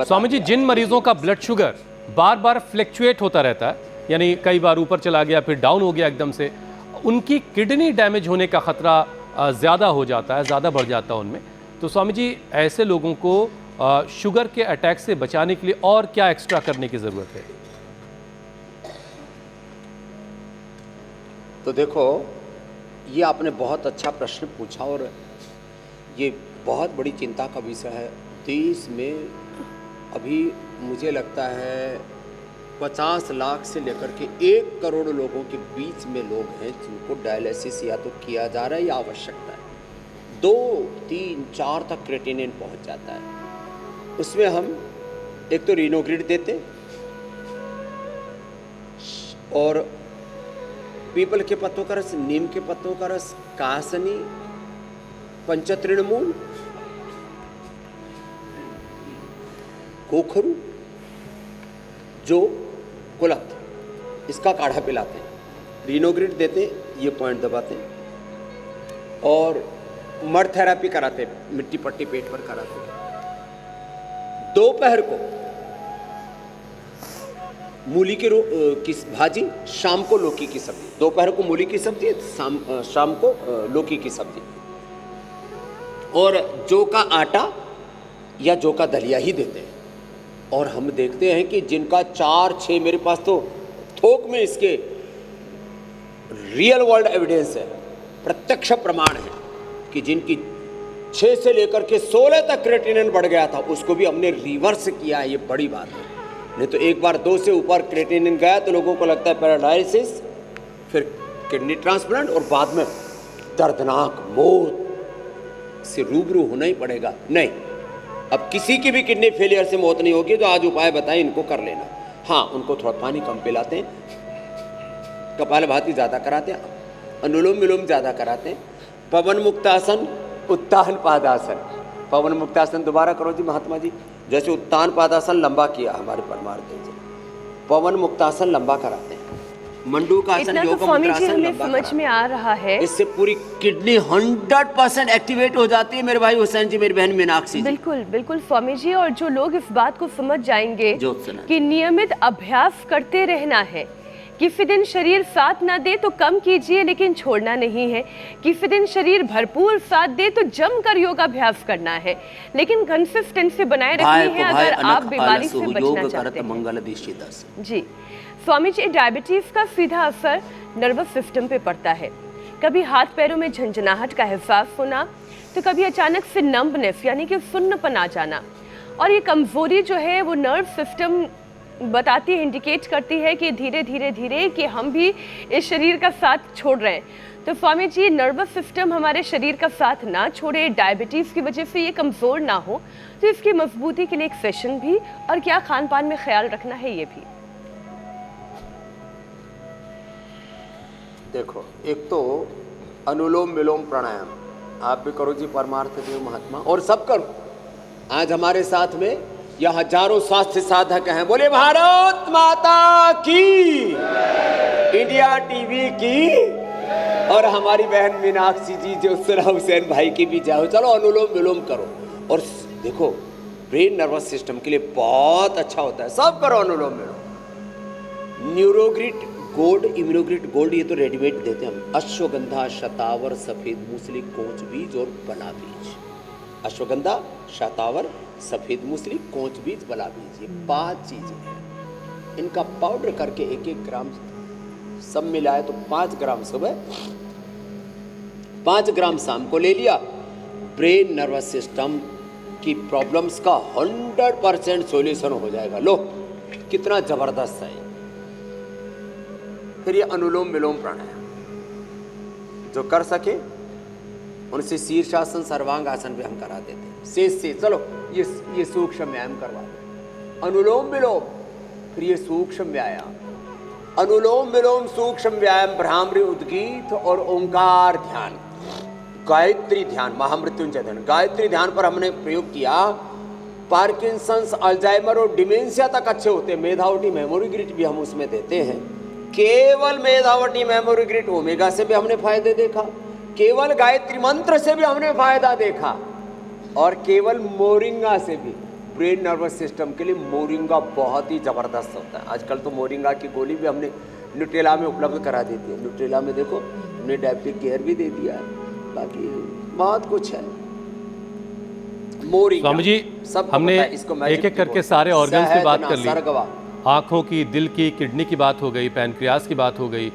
स्वामी जी, जिन मरीजों का blood sugar बार बार fluctuate होता रहता है, यानी कई बार ऊपर चला गया फिर डाउन हो गया एकदम से, उनकी किडनी डैमेज होने का खतरा ज़्यादा हो जाता है, ज़्यादा बढ़ जाता है उनमें। तो स्वामी जी, ऐसे लोगों को शुगर के अटैक से बचाने के लिए और क्या एक्स्ट्रा करने की ज़रूरत है? तो देखो, ये आपने बहुत अच्छा प्रश्न पूछा और ये बहुत बड़ी चिंता का विषय है। देश में अभी मुझे लगता है 50 लाख से लेकर के 1 करोड़ लोगों के बीच में लोग हैं जिनको डायलिसिस या तो किया जा रहा है या आवश्यकता है। 2, 3, 4 तक क्रेटिनिन पहुंच जाता है। उसमें हम एक तो रीनोग्रिड देते और पीपल के पत्तों का रस, नीम के पत्तों का रस, कासनी, पंचतृणमूल, कोखरू, जो कुलत, इसका काढ़ा पिलाते हैं। रीनोग्रिड देते हैं, ये पॉइंट दबाते हैं और मड थेरापी कराते हैं, मिट्टी पट्टी पेट पर कराते हैं। दोपहर को मूली की भाजी, शाम को लौकी की सब्जी। दोपहर को मूली की सब्जी, शाम को लौकी की सब्जी। और जौ का आटा या जौ का दलिया ही देते हैं। और हम देखते हैं कि जिनका 4-6, मेरे पास तो थोक में इसके रियल वर्ल्ड एविडेंस है, प्रत्यक्ष प्रमाण है कि जिनकी 6 से लेकर के 16 तक क्रेटिनिन बढ़ गया था, उसको भी हमने रिवर्स किया है। ये बड़ी बात है। नहीं तो एक बार 2 से ऊपर क्रेटिनिन गया तो लोगों को लगता है पैरालाइसिस, फिर किडनी ट्रांसप्लांट और बाद में दर्दनाक मौत से रूबरू होना ही पड़ेगा। नहीं, अब किसी की भी किडनी फेलियर से मौत नहीं होगी। तो आज उपाय बताएं, इनको कर लेना। हाँ, उनको थोड़ा पानी कम पिलाते हैं, कपालभाति ज़्यादा कराते हैं, अनुलोम विलोम ज़्यादा कराते हैं, पवन मुक्तासन, उत्तान पादासन। पवन मुक्तासन दोबारा करो जी महात्मा जी। जैसे उत्तान पादासन लंबा किया हमारे परमार्थ जी, पवन मुक्तासन लंबा कराते हैं, मंडू का आसन, योग मुद्रासन लंबा समझ में आ रहा है। इससे पूरी किडनी 100% एक्टिवेट हो जाती है मेरे भाई हुसैन जी, मेरी बहन मीनाक्षी जी। बिल्कुल बिल्कुल स्वामी जी। और जो लोग इस बात को समझ जाएंगे कि नियमित अभ्यास करते रहना है, किसी दिन शरीर साथ ना दे तो कम कीजिए लेकिन छोड़ना नहीं है, किसी दिन शरीर भरपूर साथ दे तो जमकर योगाभ्यास करना है, लेकिन कंसिस्टेंसी बनाए रखनी है अगर आप बीमारी से बचना चाहते हैं। जी स्वामी जी, डायबिटीज का सीधा असर नर्वस सिस्टम पे पड़ता है। कभी हाथ पैरों में झंझनाहट का एहसास होना, तो कभी अचानक से नंबनेस यानी कि सुन्नपन आ जाना। और ये कमजोरी जो है वो नर्व सिस्टम बताती है, इंडिकेट करती है कि धीरे धीरे धीरे कि हम भी इस शरीर का साथ छोड़ रहे हैं। तो स्वामी जी, नर्वस सिस्टम हमारे शरीर का साथ ना छोड़े, डायबिटीज़ की वजह से ये कमज़ोर ना हो, तो इसकी मजबूती के लिए एक सेशन भी और क्या खान पान में ख्याल रखना है ये भी। देखो, एक तो अनुलोम विलोम प्राणायाम आप भी करो जी, परमार्थ देव महात्मा, और सब करो। आज हमारे साथ में यह हजारों स्वास्थ्य साधक हैं। बोले भारत माता की, इंडिया टीवी की, और हमारी बहन मीनाक्षी जी जो हुसैन भाई की भी जाओ। चलो अनुलोम विलोम करो। और देखो, ब्रेन नर्वस सिस्टम के लिए बहुत अच्छा होता है। सब करो अनुलोम विलोम। न्यूरोग्रिड गोल्ड, इम्यूनोग्रिड गोल्ड, ये तो रेडीमेड देते हैं हम। अश्वगंधा, शतावर, सफेद मूसली, कोंच बीज और बला बीज। अश्वगंधा, शतावर, सफेद मूसली, कोंच बीज, बला बीज, ये 5 चीजें हैं। इनका पाउडर करके 1-1 ग्राम सब मिलाए तो 5 ग्राम सुबह, 5 ग्राम शाम को ले लिया। ब्रेन नर्वस सिस्टम की प्रॉब्लम्स का 100% सॉल्यूशन हो जाएगा। लो कितना जबरदस्त है। फिर ये अनुलोम विलोम प्राणायाम जो कर सके उनसे शीर्षासन, सर्वांग आसन भी हम करा देते हैं। शेष से चलो ये सूक्ष्म व्यायाम करवा दो। अनुलोम विलोम, फिर ये सूक्ष्म व्यायाम, अनुलोम विलोम सूक्ष्म व्यायाम, भ्रामरी, उद्गीत और ओंकार ध्यान, गायत्री ध्यान, महामृत्युंजय ध्यान। गायत्री ध्यान पर हमने प्रयोग किया, पार्किंसंस, अल्जाइमर और डिमेंशिया तक अच्छे होते हैं। मेधावटी मेमोरी ग्रिड भी हम उसमें देते हैं। केवल मेधावटी मेमोरी ग्रिड ओमेगा से भी हमने फायदे देखा, केवल गायत्री मंत्र से भी हमने फायदा देखा, और केवल मोरिंगा से भी ब्रेन नर्वस सिस्टम के लिए मोरिंगा बहुत ही ज़बरदस्त होता है। आजकल तो मोरिंगा की गोली भी हमने न्यूट्रेला में उपलब्ध करा देती है। न्यूट्रेला में देखो हमने डायबिटिक केयर भी दे दिया है, बाकी बहुत कुछ है। मोरिंगा स्वामी जी, सबको हमने पता है, इसको magic एक एक टी करके बोलते हैं। सारे ऑर्गन्स की बात सहजना, कर ली। सरगवा। आँखों की, दिल की, किडनी की बात हो गई, पैनक्रियास की बात हो गई,